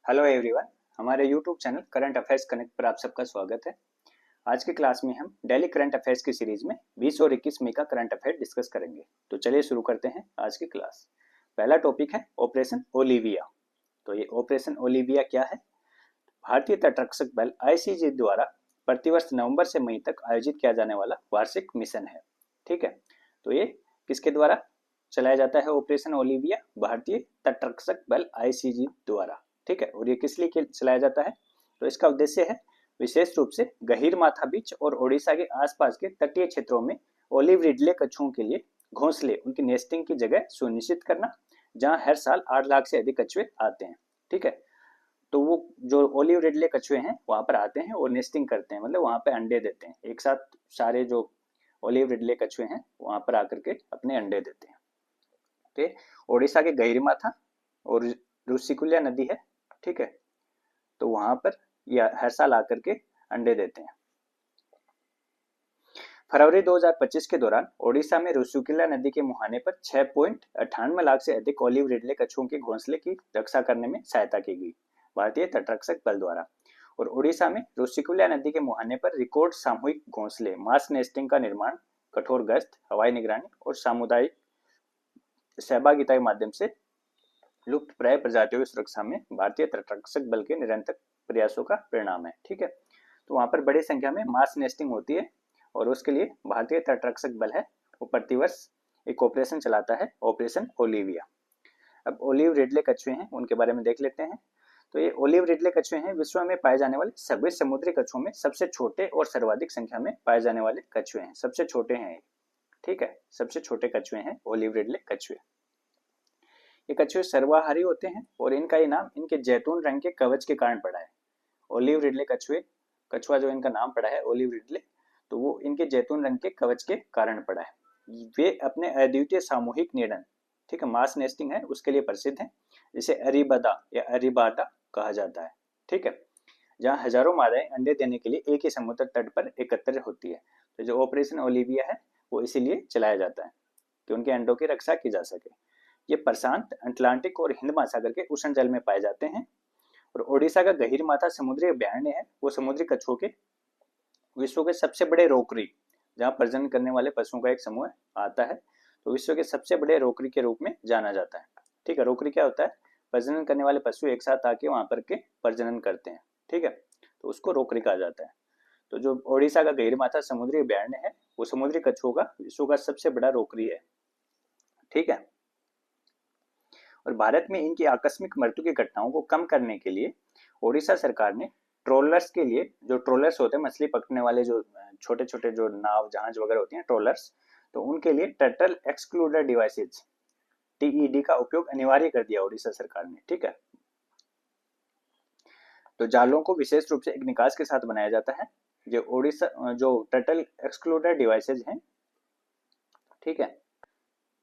Hello everyone, हमारे YouTube channel current affairs connect पर आप सबका स्वागत है। आज की क्लास में हम डेली करंट अफेयर्स की सीरीज में 20 और 21 मई का करंट अफेयर डिस्कस करेंगे। तो चलिए शुरू करते हैं आज की क्लास। पहला टॉपिक है ऑपरेशन ओलिविया। तो ये ऑपरेशन ओलिविया क्या है? भारतीय तटरक्षक बल आईसीजी द्वारा प्रतिवर्ष नवंबर से मई तक आयोजित किया जाने वाला वार्षिक मिशन है। ठीक है, तो ये किसके द्वारा चलाया जाता है? ऑपरेशन ओलिविया भारतीय तटरक्षक बल आईसीजी द्वारा। ठीक है, और ये किस लिए चलाया जाता है? तो इसका उद्देश्य है विशेष रूप से गहीरमाथा बीच और ओडिशा के आसपास के तटीय क्षेत्रों में ओलिव रिडले कछुओं के लिए घोंसले, उनकी नेस्टिंग की जगह सुनिश्चित करना, जहां हर साल 8 लाख से अधिक कछुए आते हैं। ठीक है, तो वो जो ओलिव रिडले कछुए हैं वहां पर आते हैं और नेस्टिंग करते हैं, मतलब वहां पे अंडे देते हैं। एक साथ सारे जो ओलिव रिडले कछुए हैं वहां पर आकर के अपने अंडे देते हैं। तो ओडिशा के गहीरमाथा और रुशिकुल्या नदी है, ठीक है, तो वहां पर यह हर साल आकर के अंडे देते हैं। फरवरी 2025 के दौरान ओडिशा में रुशिकुल्या नदी के मुहाने पर 6.98 लाख से अधिक ओलिव रिडले कछुओं के घोंसले की रक्षा करने में सहायता की गई भारतीय तटरक्षक बल द्वारा। और ओडिशा में रुशिकुल्या नदी के मुहाने पर रिकॉर्ड सामूहिक घोंसले, मास नेस्टिंग का निर्माण, कठोर गश्त, हवाई निगरानी और सामुदायिक सहभागिता के माध्यम से लुप्त प्राय प्रजातियों की सुरक्षा में भारतीय तटरक्षक बल के निरंतर प्रयासों का परिणाम है। ठीक है, तो वहां पर बड़ी संख्या में मास नेस्टिंग होती है और उसके लिए भारतीय तटरक्षक बल है वो प्रतिवर्ष एक ऑपरेशन चलाता है, ऑपरेशन ओलिविया। अब ओलिव रिडले कछुए हैं उनके बारे में देख लेते हैं। तो ये ओलिव रिडले कछुए हैं विश्व में पाए जाने वाले सभी समुद्री कछुओं में सबसे छोटे और सर्वाधिक संख्या में पाए जाने वाले कछुए हैं, सबसे छोटे हैं। ठीक है, सबसे छोटे कछुए हैं ओलिव रिडले कछुए। ये कछुए सर्वाहारी होते हैं और इनका ये नाम इनके जैतून रंग के कवच के कारण पड़ा है। ओलिव रिडले कछुए, कछुआ जो इनका नाम पड़ा है ओलिव रिडले, तो वो इनके जैतून रंग के कवच के कारण पड़ा है। वे अपने अद्वितीय सामूहिक निडन, ठीक है, मास नेस्टिंग है उसके लिए प्रसिद्ध है, जिसे अरीबदा या अरीबादा कहा जाता है। ठीक है, जहाँ हजारों मादाएं अंडे देने के लिए एक ही समुद्र तट पर एकत्र होती है। तो जो ऑपरेशन ओलिविया है वो इसीलिए चलाया जाता है कि उनके अंडों की रक्षा की जा सके। ये प्रशांत, अटलांटिक और हिंद महासागर के उष्ण जल में पाए जाते हैं। और ओडिशा का गहीरमाथा समुद्री अभयारण्य है वो समुद्री कछुओं के विश्व के सबसे बड़े रोकरी, जहाँ प्रजनन करने वाले पशुओं का एक समूह आता है, तो विश्व के सबसे बड़े रोकरी के रूप में जाना जाता है। ठीक है, रोकरी क्या होता है? प्रजनन करने वाले पशु एक साथ आके वहां पर के प्रजनन करते हैं। ठीक है, तो उसको रोकरी कहा जाता है। तो जो ओडिशा का गहीरमाथा समुद्री अभयारण्य है वो समुद्री कछुओं का विश्व का सबसे बड़ा रोकरी है। ठीक है, और भारत में इनकी आकस्मिक मृत्यु की घटनाओं को कम करने के लिए ओडिशा सरकार ने ट्रोलर्स के लिए, जो ट्रोलर्स होते हैं मछली पकड़ने वाले जो छोटे छोटे जो नाव जहाज वगैरह होती हैं ट्रोलर्स, तो उनके लिए टर्टल एक्सक्लूडर डिवाइसेज टीईडी का उपयोग अनिवार्य कर दिया ओडिशा सरकार ने। ठीक है, तो जालों को विशेष रूप से एक निकास के साथ बनाया जाता है, जो ओडिशा जो टर्टल एक्सक्लूडर डिवाइसेज हैं। ठीक है,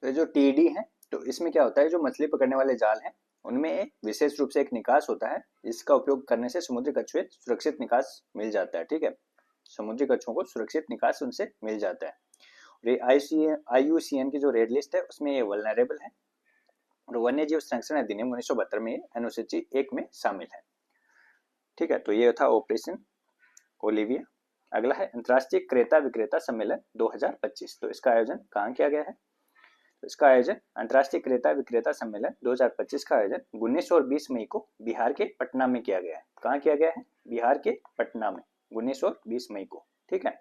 तो जो टीईडी है तो इसमें क्या होता है, जो मछली पकड़ने वाले जाल हैं उनमें विशेष रूप से एक निकास होता है जिसका उपयोग करने से समुद्री कछुए सुरक्षित निकास मिल जाता है। ठीक है, समुद्री कछुओं को सुरक्षित निकास उनसे मिल जाता है। और ये IUCN की जो रेड लिस्ट है उसमें ये वल्नरेबल है और वन्य जीव संरक्षण अधिनियम 1972 में अनुसूची 1 में शामिल है। ठीक है, तो ये था ऑपरेशन ओलिविया। अगला है अंतर्राष्ट्रीय क्रेता विक्रेता सम्मेलन 2025। तो इसका आयोजन कहाँ किया गया है? इसका आयोजन अंतर्राष्ट्रीय क्रेता विक्रेता सम्मेलन 2025 का आयोजन 19 और 20 मई को बिहार के पटना में किया गया है। कहाँ किया गया है? बिहार के पटना में 19 और 20 मई को। ठीक है,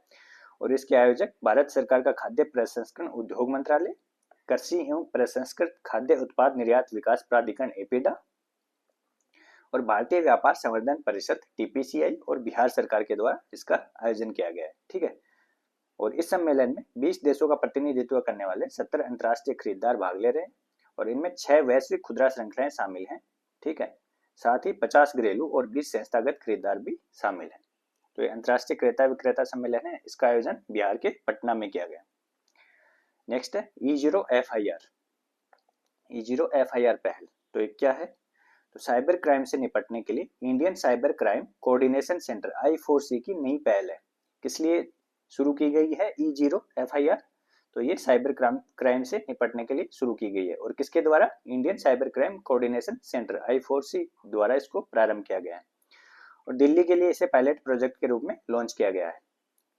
और इसके आयोजक भारत सरकार का खाद्य प्रसंस्करण उद्योग मंत्रालय, कृषि एवं प्रसंस्कृत खाद्य उत्पाद निर्यात विकास प्राधिकरण एपीडा और भारतीय व्यापार संवर्धन परिषद TPCI और बिहार सरकार के द्वारा इसका आयोजन किया गया है। ठीक है, और इस सम्मेलन में 20 देशों का प्रतिनिधित्व करने वाले 70 अंतर्राष्ट्रीय खरीदार भाग ले रहे हैं और इनमें 6 वैश्विक खुदरा श्रृंखलाएं शामिल हैं। ठीक है, साथ ही 50 घरेलू और 20 संस्थागत खरीदार भी शामिल हैं। तो ये अंतर्राष्ट्रीय क्रेता विक्रेता सम्मेलन है, इसका आयोजन बिहार के पटना में किया गया। नेक्स्ट है E0FIR। E0FIR पहल, तो ये क्या है? तो साइबर क्राइम से निपटने के लिए Indian cyber crime coordination centre I4C की नई पहल है। किस लिए शुरू की गई है E0FIR? तो ये साइबर क्राइम से निपटने के लिए शुरू की गई है और किसके द्वारा? Indian cyber crime coordination centre I4C द्वारा इसको प्रारंभ किया गया है और दिल्ली के लिए इसे पायलट प्रोजेक्ट के रूप में लॉन्च किया गया है।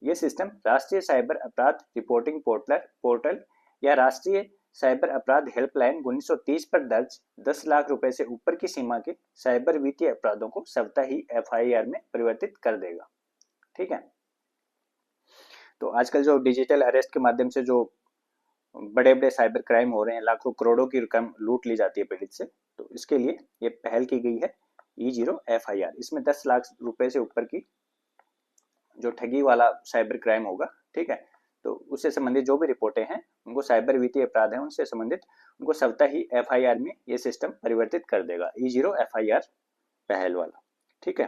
ये सिस्टम राष्ट्रीय साइबर अपराध रिपोर्टिंग पोर्टल या राष्ट्रीय साइबर अपराध हेल्पलाइन 1930 पर दर्ज 10 लाख रुपए से ऊपर की सीमा के साइबर वित्तीय अपराधों को स्वतः ही FIR में परिवर्तित कर देगा। ठीक है, तो आजकल जो डिजिटल अरेस्ट के माध्यम से जो बड़े बड़े साइबर क्राइम हो रहे हैं, लाखों करोड़ों की रकम लूट ली जाती है पीड़ित से, तो इसके लिए ये पहल की गई है E0 FIR। इसमें 10 लाख रुपए से ऊपर की जो ठगी वाला साइबर क्राइम होगा, ठीक है, तो उससे संबंधित जो भी रिपोर्टें हैं उनको साइबर वित्तीय अपराध हैं उनसे संबंधित उनको स्वतः ही FIR में ये सिस्टम परिवर्तित कर देगा, E0 FIR पहल वाला। ठीक है,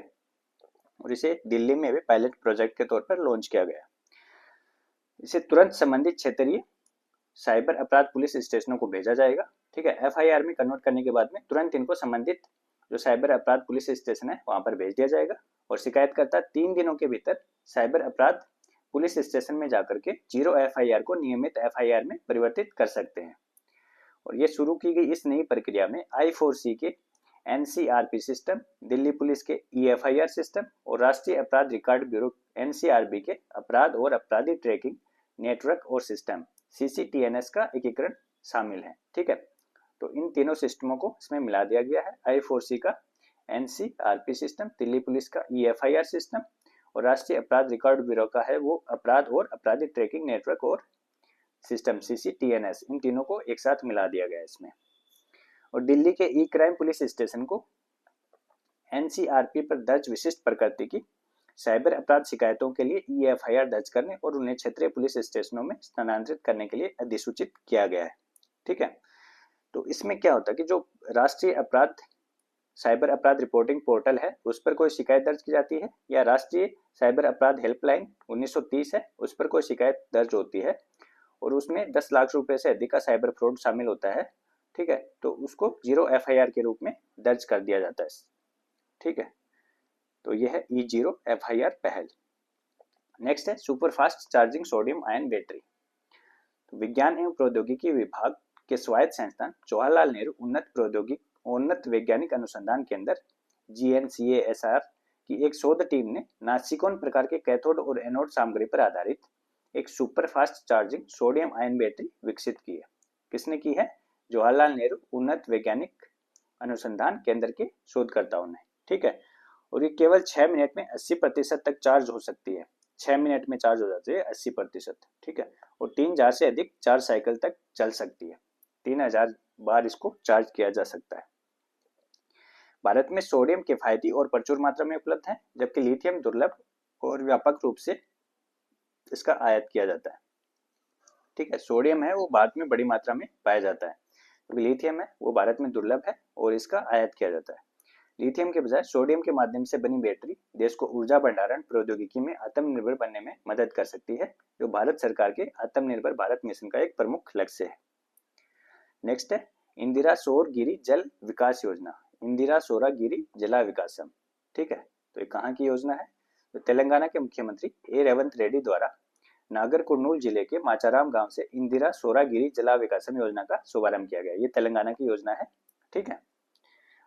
और इसे दिल्ली में भी पायलट प्रोजेक्ट के तौर पर लॉन्च किया गया। इसे तुरंत संबंधित क्षेत्रीय साइबर अपराध पुलिस स्टेशनों को भेजा जाएगा। ठीक है, FIR में कन्वर्ट करने के बाद में तुरंत इनको संबंधित जो साइबर अपराध पुलिस स्टेशन है वहां पर भेज दिया जाएगा और शिकायतकर्ता 3 दिनों के भीतर साइबर अपराध पुलिस स्टेशन में जाकर के 0 FIR को नियमित FIR में परिवर्तित कर सकते हैं। और ये शुरू की गई इस नई प्रक्रिया में I4C के NCRP सिस्टम, दिल्ली पुलिस के EFIR सिस्टम और राष्ट्रीय अपराध रिकॉर्ड ब्यूरो NCRB के अपराध और अपराधी ट्रैकिंग नेटवर्क और सिस्टम CCTNS का एकीकरण शामिल है। ठीक है, तो इन तीनों सिस्टमों को इसमें मिला दिया गया है। I4C का NCRP सिस्टम, दिल्ली पुलिस का EFIR सिस्टम और राष्ट्रीय अपराध रिकॉर्ड ब्यूरो का है वो अपराध और अपराधी ट्रैकिंग नेटवर्क और सिस्टम CCTNS, इन तीनों को एक साथ मिला दिया गया इसमें। और दिल्ली के ई क्राइम पुलिस स्टेशन को NCRP पर दर्ज विशिष्ट प्रकृति की साइबर अपराध शिकायतों के लिए EFIR दर्ज करने और उन्हें क्षेत्रीय पुलिस स्टेशनों में स्थानांतरित करने के लिए अधिसूचित किया गया है। ठीक है, तो इसमें क्या होता है कि जो राष्ट्रीय अपराध साइबर अपराध रिपोर्टिंग पोर्टल है उस पर कोई शिकायत दर्ज की जाती है या राष्ट्रीय साइबर अपराध हेल्पलाइन 1930 है उस पर कोई शिकायत दर्ज होती है और उसमें 10 लाख रुपए से अधिक का साइबर फ्रॉड शामिल होता है। ठीक है, तो उसको 0 FIR के रूप में दर्ज कर दिया जाता है। ठीक है, तो यह है E0 FIR पहल। नेक्स्ट है superfast charging sodium ion battery. तो विज्ञान एवं प्रौद्योगिकी विभाग के स्वायत्त संस्थान जवाहरलाल नेहरू उन्नत वैज्ञानिक अनुसंधान केंद्र GNCASR की एक शोध टीम ने नासिकोन प्रकार के कैथोड और एनोड सामग्री पर आधारित एक superfast charging sodium ion battery विकसित की है। किसने की है? जवाहरलाल नेहरू उन्नत वैज्ञानिक अनुसंधान केंद्र के शोधकर्ताओं ने। ठीक है, और ये केवल 6 मिनट में 80% तक चार्ज हो सकती है। 6 मिनट में चार्ज हो जाती है 80%। ठीक है, और 3000 से अधिक 4 साइकिल तक चल सकती है। 3000 बार इसको चार्ज किया जा सकता है। भारत में सोडियम किफायती और प्रचुर मात्रा में उपलब्ध है, जबकि लिथियम दुर्लभ और व्यापक रूप से इसका आयात किया जाता है। ठीक है, सोडियम है वो भारत में बड़ी मात्रा में पाया जाता है, क्योंकि लिथियम है वो भारत में दुर्लभ है और इसका आयात किया जाता है। लिथियम के बजाय सोडियम के माध्यम से बनी बैटरी देश को ऊर्जा भंडारण प्रौद्योगिकी में आत्मनिर्भर बनने में मदद कर सकती है, जो भारत सरकार के आत्मनिर्भर भारत मिशन का एक प्रमुख लक्ष्य है। नेक्स्ट है इंदिरा सौर गिरी जल विकास योजना, इंदिरा सौरागिरी जला विकासम। ठीक है, तो ये कहाँ की योजना है? तो तेलंगाना के मुख्यमंत्री ए रेवंत रेड्डी द्वारा नागर कुर्नूल जिले के माचाराम गांव से इंदिरा सौरागिरी जला विकासम योजना का शुभारंभ किया गया। ये तेलंगाना की योजना है। ठीक है,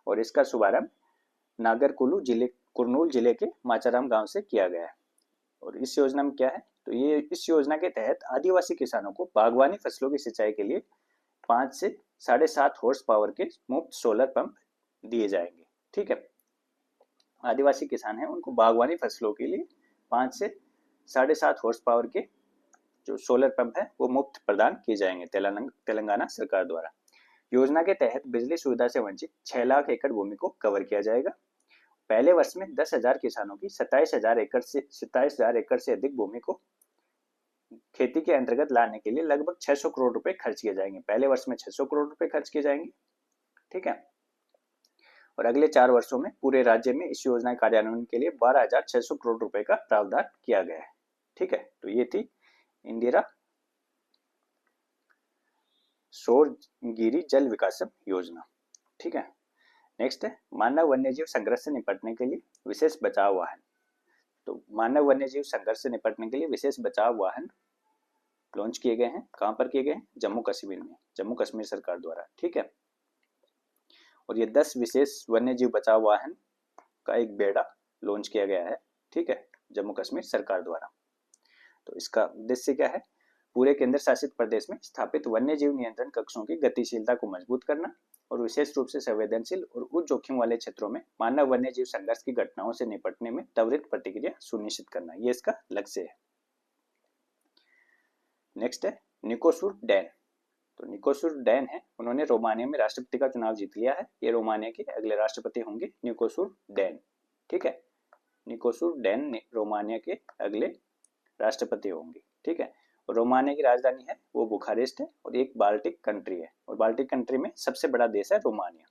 और इसका शुभारंभ नागर कुर्नूल जिले के माचाराम गांव से किया गया है। और इस योजना में क्या है? तो ये इस योजना के तहत आदिवासी किसानों को बागवानी फसलों की सिंचाई के लिए 5 से 7.5 हॉर्स पावर के मुफ्त सोलर पंप दिए जाएंगे। ठीक है, आदिवासी किसान हैं उनको बागवानी फसलों के लिए 5 से 7.5 हॉर्स पावर के जो सोलर पंप है वो मुफ्त प्रदान किए जाएंगे तेलंगाना सरकार द्वारा। योजना के तहत बिजली सुविधा से वंचित 6 लाख एकड़ भूमि को कवर किया जाएगा। पहले वर्ष में 10,000 किसानों की 27,000 एकड़ से अधिक भूमि को खेती के अंतर्गत लाने के लिए लगभग 600 करोड़ रुपए खर्च किए जाएंगे। पहले वर्ष में 600 करोड़ रुपए खर्च किए जाएंगे। ठीक है, और अगले 4 वर्षों में पूरे राज्य में इस योजना के कार्यान्वयन के लिए 12,600 करोड़ रुपए का प्रावधान किया गया है। ठीक है, तो ये थी इंदिरा सौरगिरी जल विकासम योजना। ठीक है, नेक्स्ट है मानव वन्यजीव संघर्ष से निपटने के लिए विशेष बचाव वाहन। तो मानव वन्यजीव संघर्ष से निपटने के लिए विशेष बचाव वाहन लॉन्च किए गए हैं। कहाँ पर किए गए हैं? जम्मू कश्मीर में, जम्मू कश्मीर सरकार द्वारा। ठीक है। और ये 10 विशेष वन्य जीव बचाव वाहन का एक बेड़ा लॉन्च किया गया है। ठीक है, जम्मू कश्मीर सरकार द्वारा। तो इसका उद्देश्य क्या है? पूरे केंद्र शासित प्रदेश में स्थापित वन्य जीव नियंत्रण कक्षों की गतिशीलता को मजबूत करना और विशेष रूप से संवेदनशील और उच्च जोखिम वाले क्षेत्रों में मानव वन्य जीव संघर्ष की घटनाओं से निपटने में त्वरित प्रतिक्रिया सुनिश्चित करना, ये इसका लक्ष्य है। नेक्स्ट है निकोसूर डैन। तो निकोसूर डैन है, उन्होंने रोमानिया में राष्ट्रपति का चुनाव जीत लिया है। ये रोमानिया के अगले राष्ट्रपति होंगे निकोसूर डैन। ठीक है, निकोसूर डैन रोमानिया के अगले राष्ट्रपति होंगे। ठीक है, रोमानिया की राजधानी है वो बुखारेस्ट है और एक बाल्टिक कंट्री है, और बाल्टिक कंट्री में सबसे बड़ा देश है रोमानिया।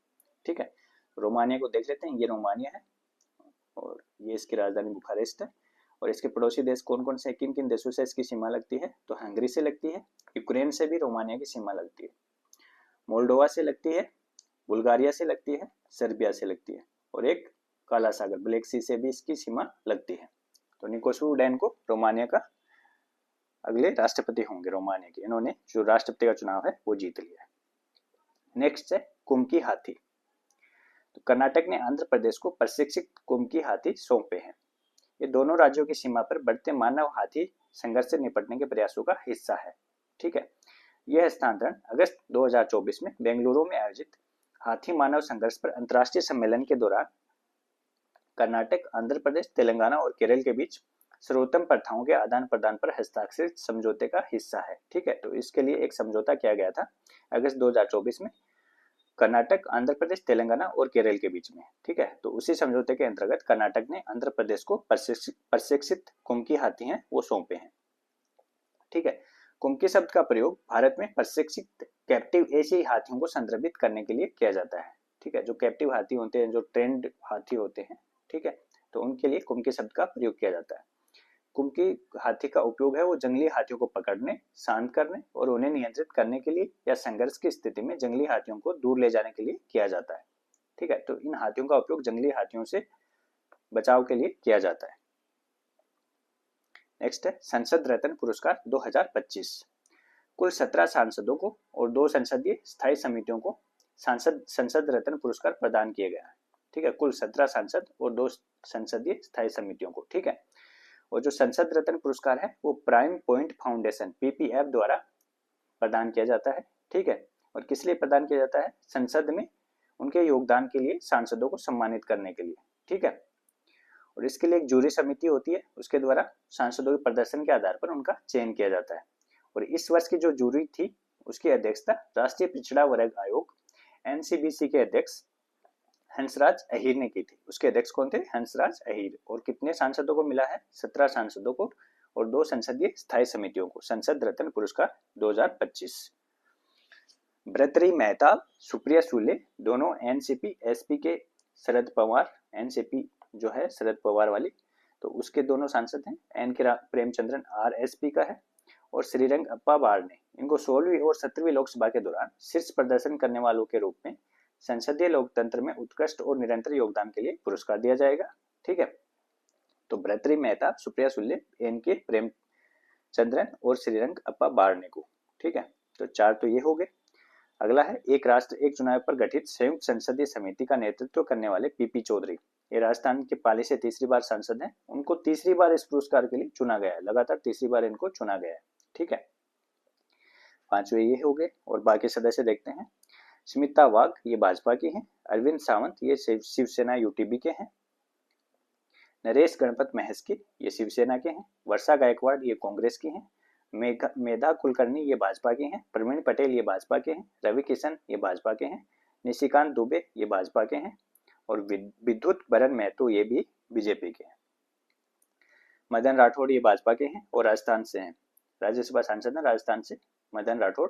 ठीक है, रोमानिया को देख लेते हैं। ये रोमानिया है और ये इसकी राजधानी बुखारेस्ट है। और इसके पड़ोसी देश कौन कौन से, किन किन देशों से इसकी सीमा लगती है? तो हंगरी से लगती है, यूक्रेन से भी रोमानिया की सीमा लगती है, मोल्डोवा से लगती है, बुल्गारिया से लगती है, सर्बिया से लगती है, और एक काला सागर ब्लैक सी से भी इसकी सीमा लगती है। तो निकोसूर डैन को रोमानिया का अगले राष्ट्रपति होंगे रोमानिया के। इन्होंने जो राष्ट्रपति का चुनाव है वो जीत लिया है। नेक्स्ट है कुमकी हाथी। तो कर्नाटक ने आंध्र प्रदेश को प्रशिक्षित कुमकी हाथी सौंपे हैं। ये दोनों राज्यों की सीमा पर बढ़ते मानव हाथी संघर्ष से निपटने के प्रयासों का हिस्सा है। ठीक है, यह हस्तांतरण अगस्त 2024 में बेंगलुरु में आयोजित हाथी मानव संघर्ष पर अंतर्राष्ट्रीय सम्मेलन के दौरान कर्नाटक, आंध्र प्रदेश, तेलंगाना और केरल के बीच सर्वोत्तम प्रथाओं के आदान प्रदान पर हस्ताक्षरित समझौते का हिस्सा है। ठीक है, तो इसके लिए एक समझौता किया गया था अगस्त 2024 में कर्नाटक, आंध्र प्रदेश, तेलंगाना और केरल के बीच में। ठीक है, तो उसी समझौते के अंतर्गत कर्नाटक ने आंध्र प्रदेश को प्रशिक्षित कुमकी हाथी हैं वो सौंपे हैं। ठीक है, कुमकी शब्द का प्रयोग भारत में प्रशिक्षित कैप्टिव एशियाई हाथियों को संदर्भित करने के लिए किया जाता है। ठीक है, जो कैप्टिव हाथी होते हैं, जो ट्रेंड हाथी होते हैं, ठीक है, तो उनके लिए कुमकी शब्द का प्रयोग किया जाता है। कुमकी हाथी का उपयोग है वो जंगली हाथियों को पकड़ने, शांत करने और उन्हें नियंत्रित करने के लिए या संघर्ष की स्थिति में जंगली हाथियों को दूर ले जाने के लिए किया जाता है। ठीक है, तो इन हाथियों का उपयोग जंगली हाथियों से बचाव के लिए किया जाता है। नेक्स्ट है संसद रत्न पुरस्कार 2025। कुल 17 सांसदों को और 2 संसदीय स्थायी समितियों को संसद रत्न पुरस्कार प्रदान किया गया है। ठीक है, कुल 17 सांसद और 2 संसदीय स्थायी समितियों को। ठीक है, और जो संसद रत्न पुरस्कार है वो प्राइम पॉइंट फाउंडेशन पीपीएफ द्वारा प्रदान किया जाता है। ठीक है, और किस लिए प्रदान किया जाता है? संसद में उनके योगदान के लिए, सांसदों को सम्मानित करने के लिए। ठीक है, और इसके लिए एक जूरी समिति होती है, उसके द्वारा सांसदों के प्रदर्शन के आधार पर उनका चयन किया जाता है। और इस वर्ष की जो जूरी थी उसकी अध्यक्षता राष्ट्रीय पिछड़ा वर्ग आयोग एनसीबीसी के अध्यक्ष हंसराज अहीर ने की थी। उसके अध्यक्ष कौन थे? हंसराज अहीर। और कितने सांसदों को मिला है? 17 सांसदों को और 2 संसदीय स्थायी समितियों को संसद रत्न पुरस्कार 2025। भर्तृहरि मेहताब, सुप्रिया सुले दोनों एनसीपी एसपी के शरद पवार, एनसीपी जो है शरद पवार वाली, तो उसके दोनों सांसद हैं। एन के प्रेमचंद्रन आरएसपी का है और श्रीरंग अप्पा बार ने इनको 16वीं और 17वीं लोकसभा के दौरान शीर्ष प्रदर्शन करने वालों के रूप में संसदीय लोकतंत्र में उत्कृष्ट और निरंतर योगदान के लिए पुरस्कार दिया जाएगा। ठीक है, तो भर्तृहरि मेहताब, सुप्रिया सुले, एन के प्रेमचंद्रन और श्रीरंग अप्पा बारने को। ठीक है, तो 4 तो ये हो गए। अगला है एक राष्ट्र एक चुनाव पर गठित संयुक्त संसदीय समिति का नेतृत्व करने वाले पीपी चौधरी। ये राजस्थान के पाली से तीसरी बार सांसद हैं। उनको तीसरी बार इस पुरस्कार के लिए चुना गया है, लगातार तीसरी बार इनको चुना गया है। ठीक है, 5वें ये हो गए और बाकी सदस्य देखते हैं। स्मिता वाघ ये भाजपा की हैं। अरविंद सावंत ये शिवसेना यूटीबी के हैं। नरेश गणपत महस्की ये शिवसेना के हैं। वर्षा गायकवाड़ ये कांग्रेस की हैं। मेधा कुलकर्णी ये भाजपा के हैं। प्रवीण पटेल ये भाजपा के हैं। रवि किशन ये भाजपा के हैं। निशिकांत दुबे ये भाजपा के हैं और विद्युत बरन महतो ये भी बीजेपी के हैं। मदन राठौड़ ये भाजपा के हैं और राजस्थान से हैं, राज्यसभा सांसद हैं राजस्थान से मदन राठौड़।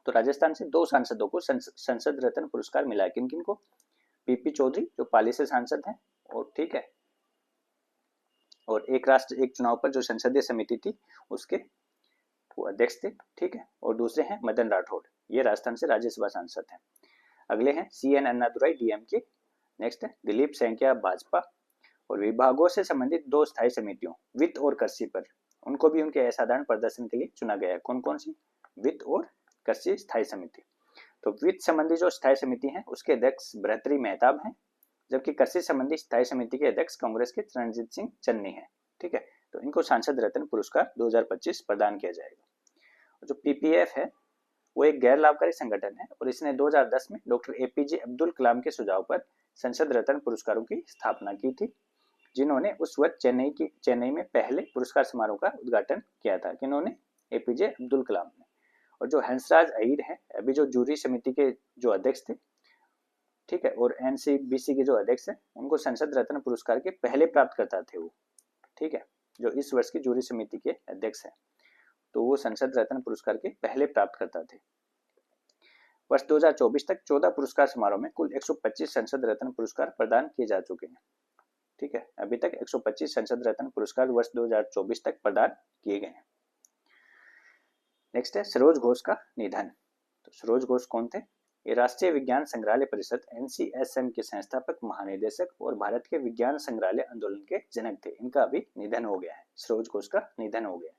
तो राजस्थान से 2 सांसदों को संसद रत्न पुरस्कार मिला है। किन किन को? पीपी चौधरी जो पाली से सांसद हैं, और ठीक है, और एक राष्ट्र एक चुनाव पर जो संसदीय समिति थी उसके वो अध्यक्ष थे। ठीक है, और दूसरे हैं मदन राठौड़, ये राजस्थान से राज्यसभा सांसद हैं। अगले हैं सीएन अन्नादुराई डीएमके। नेक्स्ट है दिलीप सैकिया भाजपा और विभागों से संबंधित 2 स्थायी समितियों वित्त और कृषि पर उनको भी उनके असाधारण प्रदर्शन के लिए चुना गया है। कौन कौन सी? वित्त और कृषि स्थायी समिति। तो वित्त संबंधी जो स्थायी समिति है उसके अध्यक्ष भर्तृहरि मेहताब हैं, जबकि कृषि संबंधी स्थायी समिति के अध्यक्ष कांग्रेस के रणजीत सिंह चन्नी है। ठीक है, तो इनको सांसद रत्न पुरस्कार 2025 प्रदान किया जाएगा। जो पीपीएफ है वो एक गैर लाभकारी संगठन है और इसने 2010 में डॉक्टर एपीजे अब्दुल कलाम के सुझाव पर संसद रत्न पुरस्कारों की स्थापना की थी, जिन्होंने उस वक्त चेन्नई में पहले पुरस्कार समारोह का उद्घाटन किया था। किन्होंने? एपीजे अब्दुल कलाम ने। और जो हंसराज अहीर है अभी जो जूरी समिति के जो अध्यक्ष थे, ठीक है, और एनसीबीसी के जो अध्यक्ष हैं उनको संसद रत्न पुरस्कार के पहले प्राप्तकर्ता थे वो। ठीक है, जो इस वर्ष की जूरी समिति के अध्यक्ष हैं तो वो संसद रत्न पुरस्कार के पहले प्राप्तकर्ता थे। वर्ष 2024 तक 14 पुरस्कार समारोह में कुल 125 संसद रत्न पुरस्कार प्रदान किए जा चुके हैं। ठीक है, अभी तक 125 संसद रत्न पुरस्कार वर्ष 2024 तक प्रदान किए गए हैं। नेक्स्ट है सरोज घोष का निधन। तो सरोज घोष कौन थे? ये राष्ट्रीय विज्ञान संग्रहालय परिषद NCSM के संस्थापक, महानिदेशक और भारत के विज्ञान संग्रहालय आंदोलन के जनक थे। इनका अभी निधन हो गया है, सरोज घोष का निधन हो गया है।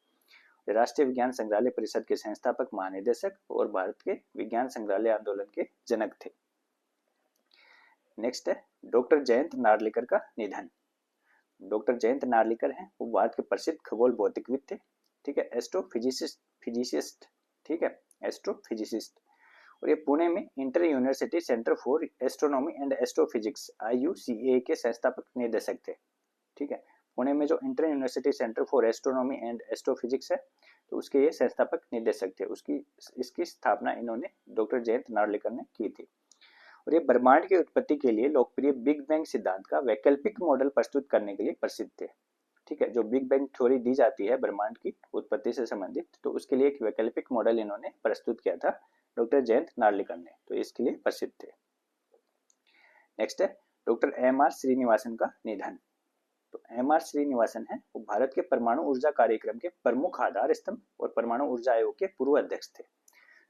राष्ट्रीय विज्ञान संग्रहालय परिषद के संस्थापक, महानिदेशक और भारत के विज्ञान संग्रहालय आंदोलन के जनक थे। नेक्स्ट है डॉक्टर जयंत नार्लिकर का निधन। डॉक्टर जयंत नार्लिकर हैं वो भारत के प्रसिद्ध खगोल भौतिकविद थे। ठीक है, फिजिसिस्ट, ठीक है, एस्ट्रोफिजिसिस्ट। और ये पुणे में inter university centre for astronomy and astrophysics IUCAA के संस्थापक निदेशक थे। ठीक है, पुणे में जो inter university centre for astronomy and astrophysics है तो उसके ये संस्थापक निदेशक थे। इसकी स्थापना इन्होंने डॉक्टर जयंत नार्लिकर ने की थी। और ये ब्रह्मांड की उत्पत्ति के लिए लोकप्रिय बिग बैंग सिद्धांत का वैकल्पिक मॉडल प्रस्तुत करने के लिए प्रसिद्ध थे। ठीक है, जो बिग बैंग थ्योरी दी जाती है ब्रह्मांड की उत्पत्ति से संबंधित, तो उसके लिए एक वैकल्पिक मॉडल इन्होंने प्रस्तुत किया था डॉक्टर जयंत नार्लिकर ने, तो इसके लिए प्रसिद्ध थे। नेक्स्ट है डॉक्टर MR श्रीनिवासन का निधन। तो MR श्रीनिवासन है वो भारत के परमाणु ऊर्जा कार्यक्रम के प्रमुख आधार स्तंभ और परमाणु ऊर्जा आयोग के पूर्व अध्यक्ष थे।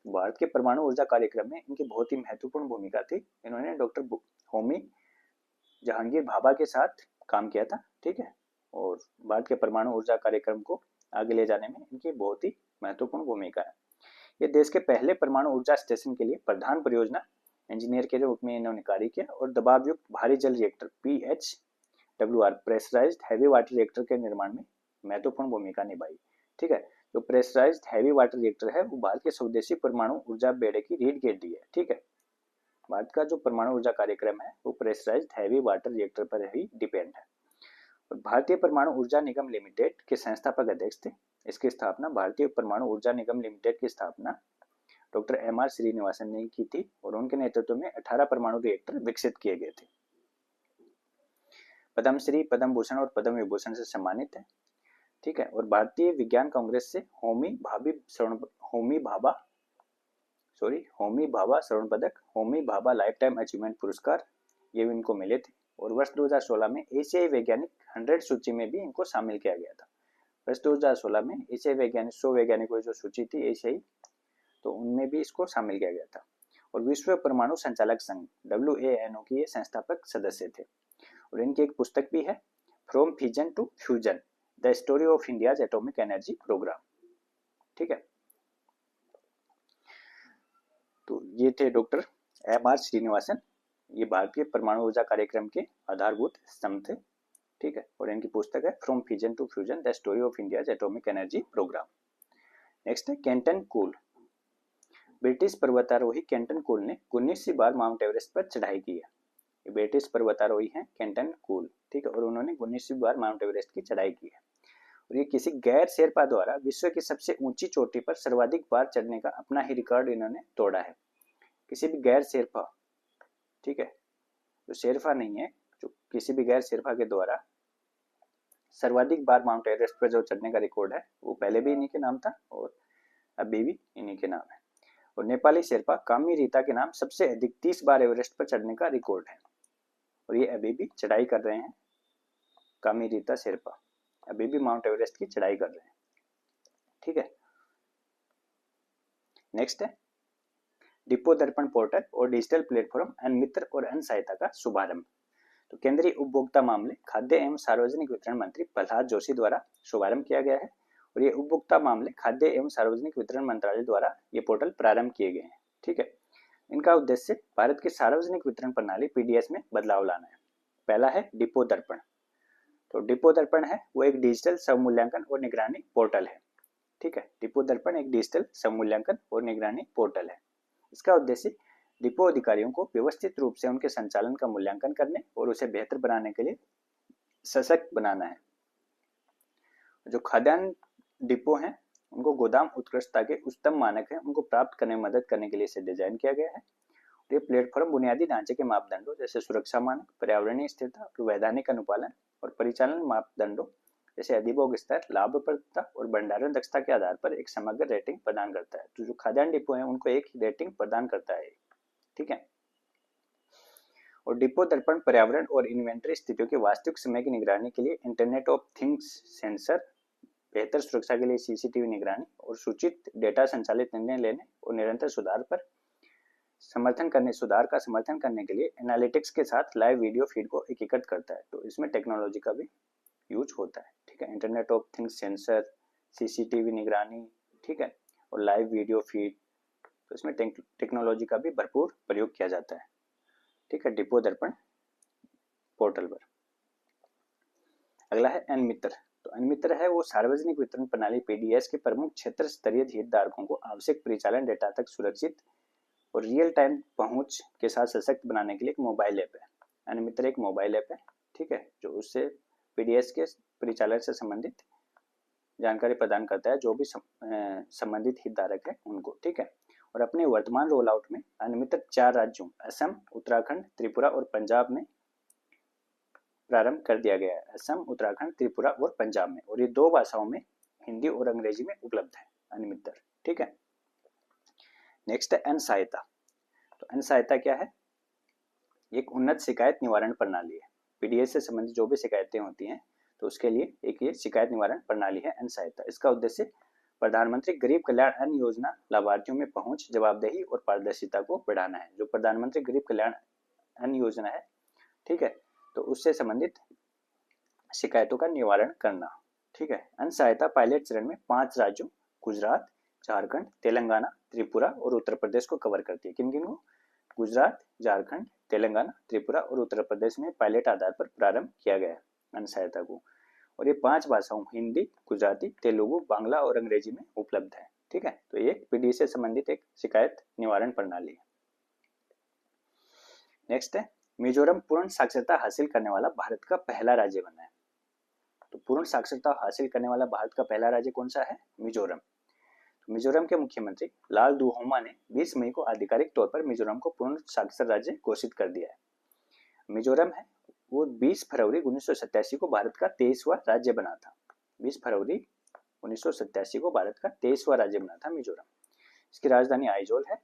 भारत के परमाणु ऊर्जा कार्यक्रम में इनकी बहुत ही महत्वपूर्ण भूमिका थी। इन्होंने डॉक्टर होमी जहांगीर भाभा के साथ काम किया था। ठीक है, और भारत के परमाणु ऊर्जा कार्यक्रम को आगे ले जाने में इनकी बहुत ही महत्वपूर्ण भूमिका है। ये देश के पहले परमाणु ऊर्जा स्टेशन के लिए प्रधान परियोजना इंजीनियर के रूप में इन्होंने कार्य किया और दबाव युक्त भारी जल reactor PHWR pressurised heavy water reactor के निर्माण में महत्वपूर्ण भूमिका निभाई। ठीक है, जो प्रेशराइज्ड हैवी वाटर रिएक्टर है वो भारत के स्वदेशी परमाणु ऊर्जा बेड़े की रीढ़ की हड्डी है। ठीक है, भारत का जो परमाणु ऊर्जा कार्यक्रम है वो प्रेशराइज्ड हैवी वाटर रिएक्टर पर ही डिपेंड है। और भारतीय परमाणु ऊर्जा निगम लिमिटेड के संस्थापक अध्यक्ष थे। इसकी स्थापना भारतीय परमाणु ऊर्जा निगम लिमिटेड की स्थापना डॉक्टर MR श्रीनिवासन ने की थी और उनके नेतृत्व में 18 परमाणु रिएक्टर विकसित किए गए थे। पद्मश्री, पद्म भूषण और पद्म विभूषण से सम्मानित है। ठीक है, और भारतीय विज्ञान कांग्रेस से होमी भाभा स्वर्ण पदक, Homi Bhabha life time achievement पुरस्कार ये भी इनको मिले थे। और वर्ष 2016 में एशियाई वैज्ञानिक 100 सूची में भी इनको शामिल किया गया था। वर्ष 2016 में एशियाई वैज्ञानिक 100 वैज्ञानिकों की जो सूची थी एशियाई, तो उनमें भी इसको शामिल किया गया था। और विश्व परमाणु संचालक संघ WANO की ये संस्थापक सदस्य थे। और इनकी एक पुस्तक भी है, from fission to fusion, the story of India's atomic energy programme. ठीक है, तो ये थे डॉक्टर MR श्रीनिवासन। ये भारतीय परमाणु ऊर्जा कार्यक्रम के आधारभूत स्तंभ थे। ठीक है, और इनकी पुस्तक है from fission to fusion, the story of India's atomic energy programme. Next है केंटन कूल। ब्रिटिश पर्वतारोही केंटन कूल ने 19वीं बार माउंट एवरेस्ट पर चढ़ाई की है। ये ब्रिटिश पर्वतारोही हैं केंटन कूल। ठीक है, और उन्होंने 19वीं बार माउंट एवरेस्ट की चढ़ाई की है। और ये किसी गैर शेरपा द्वारा विश्व की सबसे ऊंची चोटी पर सर्वाधिक बार चढ़ने का अपना ही रिकॉर्ड इन्होंने तोड़ा है। किसी भी गैर शेरपा, ठीक है, जो शेरपा नहीं है, जो किसी भी गैर शेरपा के द्वारा सर्वाधिक बार माउंट एवरेस्ट पर जो चढ़ने का रिकॉर्ड है वो पहले भी इन्हीं के नाम था और अभी भी इन्हीं के नाम है। और नेपाली शेरपा कामी रीता के नाम सबसे अधिक 30 बार एवरेस्ट पर चढ़ने का रिकॉर्ड है और ये अभी भी चढ़ाई कर रहे हैं। कामी रीता शेरपा अभी भी माउंट एवरेस्ट की चढ़ाई कर रहे हैं। ठीक है, नेक्स्ट है डिपो दर्पण पोर्टल और डिजिटल प्लेटफॉर्म अन्य मित्र और अन्य सहायता का शुभारंभ। तो केंद्रीय उपभोक्ता मामले, खाद्य एवं सार्वजनिक वितरण मंत्री प्रहलाद जोशी द्वारा शुभारंभ किया गया है और ये उपभोक्ता मामले, खाद्य एवं सार्वजनिक वितरण मंत्रालय द्वारा ये पोर्टल प्रारंभ किए गए हैं। ठीक है, इनका उद्देश्य भारत की सार्वजनिक वितरण प्रणाली पीडीएस में बदलाव लाना है। पहला है डिपो दर्पण। तो डिपो दर्पण है वो एक डिजिटल स्वमूल्यांकन और निगरानी पोर्टल है। ठीक है, डिपो दर्पण एक डिजिटल स्वमूल्यांकन और निगरानी पोर्टल है। इसका उद्देश्य डिपो अधिकारियों को व्यवस्थित रूप से उनके संचालन का मूल्यांकन करने और उसे बेहतर बनाने के लिए सशक्त बनाना है। जो खाद्यान्न डिपो हैं उनको गोदाम उत्कृष्टता के उच्चतम मानक हैं उनको प्राप्त करने में मदद करने के लिए इसे डिजाइन किया गया है। ये प्लेटफॉर्म बुनियादी ढांचे के मापदंडों जैसे सुरक्षा मानक, पर्यावरणीय स्थिरता, वैधानिक अनुपालन और परिचालन मापदंडों जैसे अधिभोग स्तर, लाभप्रदता और भंडारण दक्षता के आधार पर एक समग्र रेटिंग प्रदान करता है। तो जो खाद्यान्न डिपो है उनको एक ही रेटिंग प्रदान करता है। ठीक है, और डिपो दर्पण पर्यावरण और इन्वेंटरी स्थितियों की वास्तविक समय की निगरानी के लिए इंटरनेट ऑफ थिंग्स सेंसर, बेहतर सुरक्षा के लिए सीसीटीवी निगरानी और सूचित डेटा संचालित निर्णय लेने और निरंतर सुधार का समर्थन करने के लिए एनालिटिक्स के साथ लाइव वीडियो फीड को एकीकृत करता है। तो इसमें टेक्नोलॉजी का भी यूज होता है। ठीक है, internet of things sensor, CCTV निगरानी, ठीक है, और लाइव वीडियो फीड, तो इसमें टेक्नोलॉजी का भी भरपूर प्रयोग किया जाता है। ठीक है, डिपो दर्पण पोर्टल पर। अगला है अनमित्र। तो अनमित्र है वो सार्वजनिक वितरण प्रणाली पीडीएस के प्रमुख क्षेत्र स्तरीय हितधारकों को आवश्यक परिचालन डेटा तक सुरक्षित और रियल टाइम पहुंच के साथ सशक्त बनाने के लिए एक मोबाइल ऐप है। अनमित्र एक मोबाइल ऐप है। ठीक है, जो उससे पीडीएस के परिचालन से संबंधित जानकारी प्रदान करता है जो भी संबंधित हितधारक है उनको। ठीक है, और अपने वर्तमान रोल आउट में अनमित्र 4 राज्यों असम, उत्तराखंड, त्रिपुरा और पंजाब में प्रारंभ कर दिया गया है। असम, उत्तराखंड, त्रिपुरा और पंजाब में, और ये 2 भाषाओं में, हिंदी और अंग्रेजी में उपलब्ध है अनमित्र। ठीक है, नेक्स्ट है अन सहायता। तो अन सहायता क्या है? एक उन्नत शिकायत निवारण प्रणाली है। पीडीएस से संबंधित जो भी शिकायतें होती हैं तो उसके लिए एक ये शिकायत निवारण प्रणाली है अन सहायता। इसका उद्देश्य प्रधानमंत्री गरीब कल्याण अन्न योजना लाभार्थियों में पहुंच, जवाबदेही और पारदर्शिता को बढ़ाना है। जो प्रधानमंत्री गरीब कल्याण अन्न योजना है, ठीक है, तो उससे संबंधित शिकायतों का निवारण करना। ठीक है, अन्न सहायता पायलट चरण में 5 राज्यों गुजरात, झारखंड, तेलंगाना, त्रिपुरा और उत्तर प्रदेश को कवर करती है। किन किन को? गुजरात, झारखंड, तेलंगाना, त्रिपुरा और उत्तर प्रदेश में पायलट आधार पर प्रारंभ किया गया अन्न सहायता को, और ये 5 भाषाओं हिंदी, गुजराती, तेलुगु, बांग्ला और अंग्रेजी में उपलब्ध है। ठीक है, तो ये पीडी से संबंधित एक शिकायत निवारण प्रणाली है। नेक्स्ट है मिजोरम पूर्ण साक्षरता हासिल करने वाला भारत का पहला राज्य बना है। तो पूर्ण साक्षरता हासिल करने वाला भारत का पहला राज्य कौन सा है? मिजोरम। तो मिजोरम के मुख्यमंत्री लाल दुहोमा ने 20 मई को आधिकारिक तौर पर मिजोरम को पूर्ण साक्षर राज्य घोषित कर दिया है। मिजोरम है वो 20 फरवरी 1987 को भारत का 23वां राज्य बना था। 20 फरवरी 1987 को भारत का 23वां राज्य बना था मिजोरम। इसकी राजधानी आइजोल है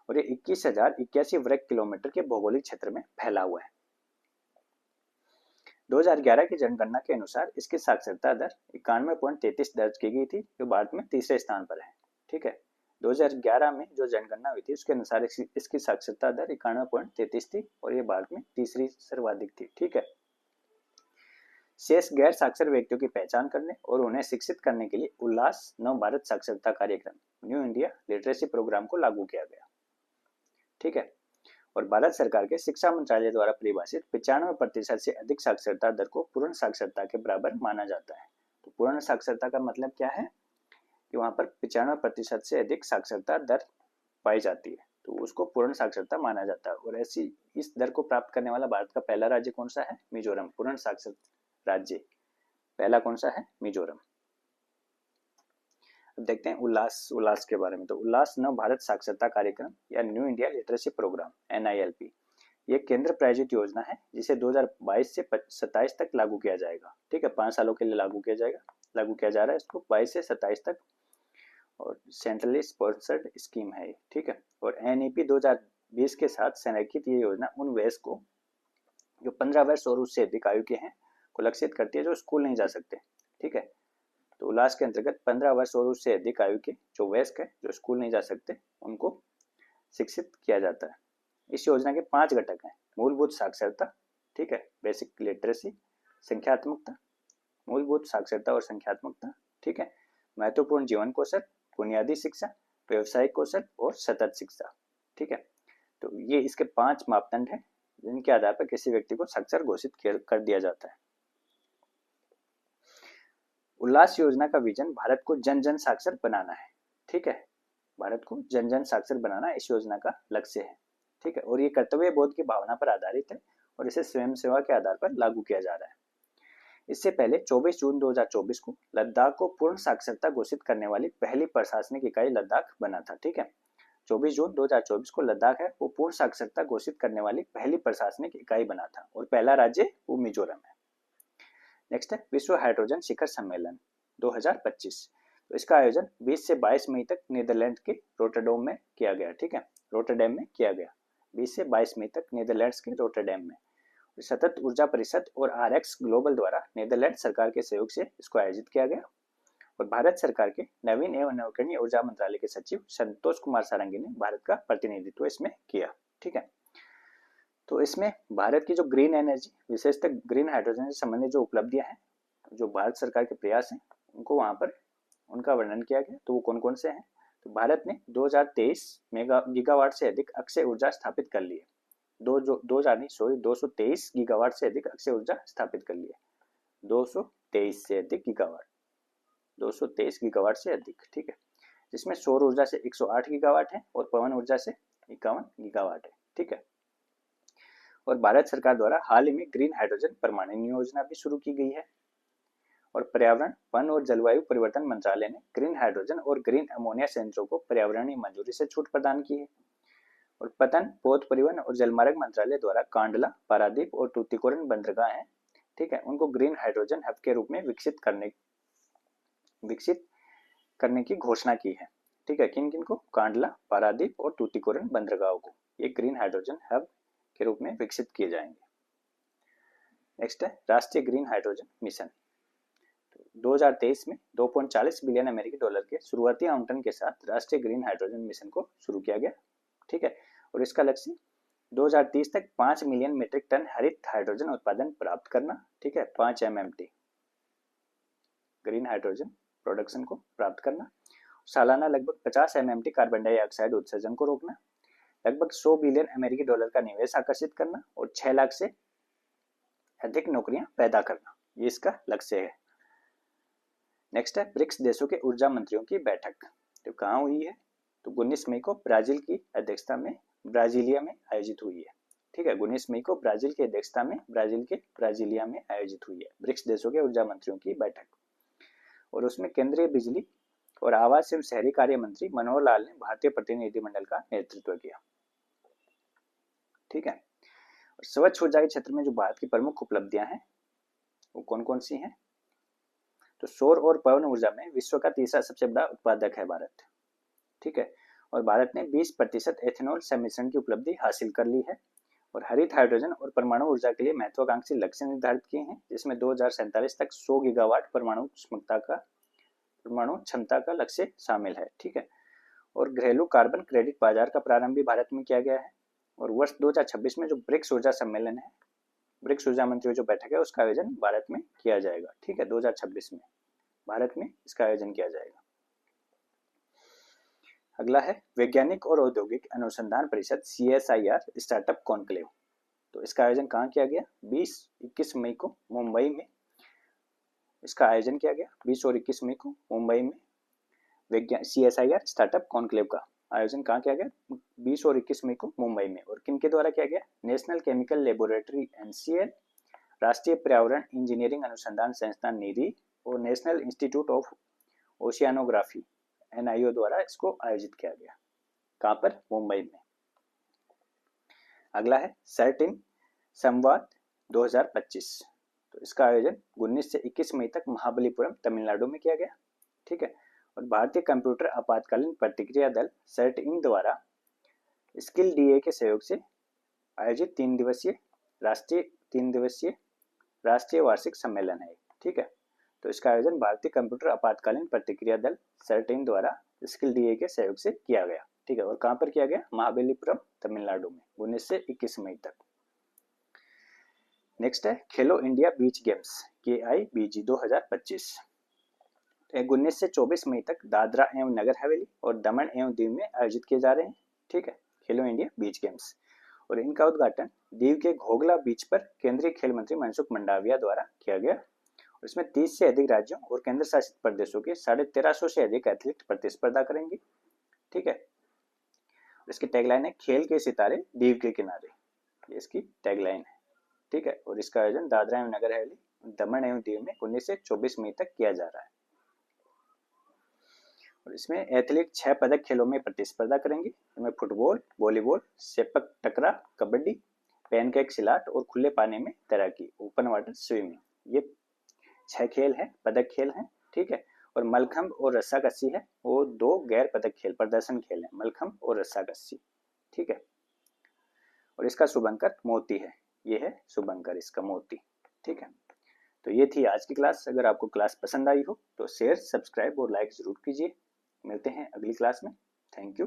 और ये 21,081 वर्ग किलोमीटर के भौगोलिक क्षेत्र में फैला हुआ है। 2011 की जनगणना के अनुसार इसकी साक्षरता दर 91.33 दर्ज की गई थी, जो भारत में तीसरे स्थान पर है। ठीक है, 2011 में जो जनगणना हुई थी उसके अनुसार इसकी साक्षरता दर 91.33 थी और ये भारत में तीसरी सर्वाधिक थी। ठीक है, शेष गैर साक्षर व्यक्तियों की पहचान करने और उन्हें शिक्षित करने के लिए उल्लास नव भारत साक्षरता कार्यक्रम न्यू इंडिया लिटरेसी प्रोग्राम को लागू किया गया। ठीक है, और भारत सरकार के शिक्षा मंत्रालय द्वारा परिभाषित 95% से अधिक साक्षरता दर को पूर्ण साक्षरता के बराबर माना जाता है। तो पूर्ण साक्षरता का मतलब क्या है कि वहां पर 95% से अधिक साक्षरता दर पाई जाती है, तो उसको पूर्ण साक्षरता माना जाता है। और ऐसी इस दर को प्राप्त करने वाला भारत का पहला राज्य कौन सा है? मिजोरम। पूर्ण साक्षर राज्य पहला कौन सा है? मिजोरम। अब देखते हैं उल्लास के बारे में। तो उल्लास नव भारत साक्षरता कार्यक्रम या new India literacy programme NILP ये केंद्र प्रायोजित योजना है जिसे 2022 से 27 तक लागू किया जाएगा। ठीक है, 5 सालों के लिए लागू किया जा रहा है इसको 22 से 27 तक, और सेंट्रली स्पॉन्सर्ड स्कीम है। ठीक है, और NEP 2020 के साथ संरेखित ये योजना उन वयस्क को जो 15 वर्ष और उससे अधिक आयु के हैं को लक्षित करती है जो स्कूल नहीं जा सकते। ठीक है, तो उल्लास के अंतर्गत 15 वर्ष और उससे अधिक आयु के जो वयस्क है जो स्कूल नहीं जा सकते उनको शिक्षित किया जाता है। इस योजना के 5 घटक हैं। मूलभूत साक्षरता, ठीक है, बेसिक लिटरेसी, संख्यात्मकता, मूलभूत साक्षरता और संख्यात्मकता, ठीक है, महत्वपूर्ण जीवन कौशल, बुनियादी शिक्षा, व्यवसायिक कौशल और सतत शिक्षा। ठीक है, तो ये इसके 5 मापदंड हैं जिनके आधार पर किसी व्यक्ति को साक्षर घोषित कर दिया जाता है। उल्लास योजना का विजन भारत को जन जन साक्षर बनाना है। ठीक है, भारत को जन जन साक्षर बनाना इस योजना का लक्ष्य है। ठीक है, और ये कर्तव्य बोध की भावना पर आधारित है और इसे स्वयं सेवा के आधार पर लागू किया जा रहा है। इससे पहले 24 जून 2024 को लद्दाख को पूर्ण साक्षरता घोषित करने वाली पहली प्रशासनिक इकाई लद्दाख बना था। ठीक है, 24 जून 2024 को लद्दाख है वो पूर्ण साक्षरता घोषित करने वाली पहली प्रशासनिक इकाई बना था और पहला राज्य वो मिजोरम है। नेक्स्ट है विश्व हाइड्रोजन शिखर सम्मेलन 2025। तो इसका आयोजन 20 से 22 मई तक नीदरलैंड के रोटरडैम में किया गया। ठीक है, रोटरडैम में किया गया 20 से 22 मई तक नीदरलैंड्स के रोटरडैम में। सतत ऊर्जा परिषद और आरएक्स ग्लोबल द्वारा नीदरलैंड सरकार के सहयोग से इसको आयोजित किया गया और भारत सरकार के नवीन एवं नवीकरणीय ऊर्जा मंत्रालय के सचिव संतोष कुमार सारंगी ने भारत का प्रतिनिधित्व इसमें किया। ठीक है, तो इसमें भारत की जो ग्रीन एनर्जी विशेषतः ग्रीन हाइड्रोजन से संबंधित जो उपलब्धियां हैं, जो भारत सरकार के प्रयास हैं, उनको वहां पर उनका वर्णन किया गया। तो वो कौन कौन से हैं? तो भारत ने 2023 गीगावाट से अधिक अक्षय ऊर्जा स्थापित कर ली है। 223 गीगावाट से अधिक अक्षय ऊर्जा स्थापित कर ली है। 223 से अधिक गीगावाट, 223 गीगावाट से अधिक। ठीक है, जिसमें सौर ऊर्जा से 108 गीगावाट है और पवन ऊर्जा से 51 गीगावाट है। ठीक है, और भारत सरकार द्वारा हाल ही में ग्रीन हाइड्रोजन प्रमाणन योजना भी शुरू की गई है और पर्यावरण, वन और जलवायु परिवर्तन मंत्रालय ने ग्रीन हाइड्रोजन और ग्रीन अमोनिया संयंत्रों को पर्यावरणीय मंजूरी से छूट प्रदान की है। और पतन, पौध परिवहन और जलमार्ग मंत्रालय द्वारा कांडला, पारादीप और तूतीकोरन बंदरगाह हैं, ठीक है, उनको ग्रीन हाइड्रोजन हब के रूप में विकसित करने की घोषणा की है। ठीक है, किन किन को? कांडला, पारादीप और तूतीकोरन बंदरगाहों को ये ग्रीन हाइड्रोजन हब के रूप में विकसित किए जाएंगे। नेक्स्ट है राष्ट्रीय ग्रीन हाइड्रोजन मिशन। 2023 में 2.40 बिलियन अमेरिकी डॉलर के शुरुआती आवंटन के साथ राष्ट्रीय ग्रीन हाइड्रोजन मिशन को शुरू किया गया। ठीक है, और इसका लक्ष्य 2030 तक 5 मिलियन मीट्रिक टन हरित हाइड्रोजन उत्पादन प्राप्त करना। ठीक है, 5 MMT ग्रीन हाइड्रोजन प्रोडक्शन को प्राप्त करना, सालाना लगभग 50 MMT कार्बन डाइऑक्साइड उत्सर्जन को रोकना, लगभग 100 बिलियन अमेरिकी डॉलर का निवेश आकर्षित करना और 6 लाख से अधिक नौकरियां पैदा करना, ये इसका लक्ष्य है। नेक्स्ट है ब्रिक्स देशों के ऊर्जा मंत्रियों की बैठक। तो कहाँ हुई है? तो 19 मई को ब्राजील की अध्यक्षता में ब्राजीलिया में आयोजित हुई है। ठीक है, 19 मई को ब्राजील की अध्यक्षता में ब्राजील के ब्राजीलिया में आयोजित हुई है ब्रिक्स देशों के ऊर्जा मंत्रियों की बैठक। और उसमें केंद्रीय बिजली और आवास एवं शहरी कार्य मंत्री मनोहर लाल ने भारतीय प्रतिनिधिमंडल का नेतृत्व किया। ठीक है, और स्वच्छ ऊर्जा के क्षेत्र में जो भारत की प्रमुख उपलब्धियां हैं वो कौन कौन सी हैं? तो सौर और पवन ऊर्जा में विश्व का तीसरा सबसे बड़ा उत्पादक है भारत। ठीक है, और भारत ने 20% एथेनॉल सम्मिश्रण की उपलब्धि हासिल कर ली है और हरित हाइड्रोजन और परमाणु ऊर्जा के लिए महत्वाकांक्षी लक्ष्य निर्धारित किए हैं, जिसमें 2047 तक 100 गीगावाट परमाणु क्षमता का लक्ष्य शामिल है। ठीक है, और घरेलू कार्बन क्रेडिट बाजार का प्रारंभ भी भारत में किया गया है और वर्ष 2026 में जो ब्रिक्स ऊर्जा सम्मेलन है, ब्रिक्स ऊर्जा मंत्रियों जो बैठक है उसका आयोजन भारत में किया जाएगा। ठीक है, 2026 में भारत में इसका आयोजन किया जाएगा। अगला है वैज्ञानिक और औद्योगिक अनुसंधान परिषद CSIR स्टार्टअप कॉन्क्लेव। तो इसका आयोजन कहाँ किया गया? 20-21 मई को मुंबई में इसका आयोजन किया गया। 20 और 21 मई को मुंबई में CSIR स्टार्टअप कॉन्क्लेव का आयोजन कहाँ किया गया? 20 और 21 मई को मुंबई में। और किन के द्वारा किया गया? नेशनल केमिकल लेबोरेटरी NCL, राष्ट्रीय पर्यावरण इंजीनियरिंग अनुसंधान संस्थान NIRI और नेशनल इंस्टीट्यूट ऑफ ओशियानोग्राफी NIO द्वारा इसको आयोजित किया गया। कहाँ पर? मुंबई में। अगला है सर्टिन संवाद 2025। तो इसका आयोजन 19 से 21 मई तक महाबलीपुरम तमिलनाडु में किया गया। ठीक है, और भारतीय कंप्यूटर आपातकालीन प्रतिक्रिया दल सर्टिन द्वारा स्किल DA के सहयोग से आयोजित 3 दिवसीय राष्ट्रीय वार्षिक सम्मेलन है। ठीक है, तो इसका आयोजन भारतीय कंप्यूटर आपातकालीन प्रतिक्रिया दल सर्टिन द्वारा स्किल DA के सहयोग से किया गया। ठीक है, और कहाँ पर किया गया? महाबलीपुरम तमिलनाडु में 19 से 21 मई तक। नेक्स्ट है खेलो इंडिया बीच गेम्स KIBG 2025। 19 से 24 मई तक दादरा एवं नगर हवेली और दमन एवं दीव में आयोजित किए जा रहे हैं। ठीक है, खेलो इंडिया बीच गेम्स। और इनका उद्घाटन दीव के घोघला बीच पर केंद्रीय खेल मंत्री मनसुख मंडाविया द्वारा किया गया। इसमें 30 से अधिक राज्यों और केंद्र शासित प्रदेशों के 1350 से अधिक एथलीट प्रतिस्पर्धा करेंगे। ठीक है, इसकी टैगलाइन है खेल के सितारे दीव के किनारे, ये इसकी टैगलाइन है। ठीक है, और इसका आयोजन दादरा एवं नगर हवेली, दमन एवं दीव में 19 से 24 मई तक किया जा रहा है। और इसमें एथलीट 6 पदक खेलों में प्रतिस्पर्धा करेंगे। इनमें फुटबॉल, वॉलीबॉल, सेपक टकरा, कबड्डी, पैनकेक सिलाट और खुले पानी में तैराकी, ओपन वाटर स्विमिंग, ये 6 खेल हैं, पदक खेल हैं। ठीक है, और मलखंब और रस्साकस्सी है, वो 2 गैर पदक खेल, प्रदर्शन खेल हैं, मलखंब और रस्साकस्सी। ठीक है, और इसका शुभंकर मोती है, ये है शुभंकर इसका मोती। ठीक है, तो ये थी आज की क्लास। अगर आपको क्लास पसंद आई हो तो शेयर, सब्सक्राइब और लाइक जरूर कीजिए। मिलते हैं अगली क्लास में। Thank you.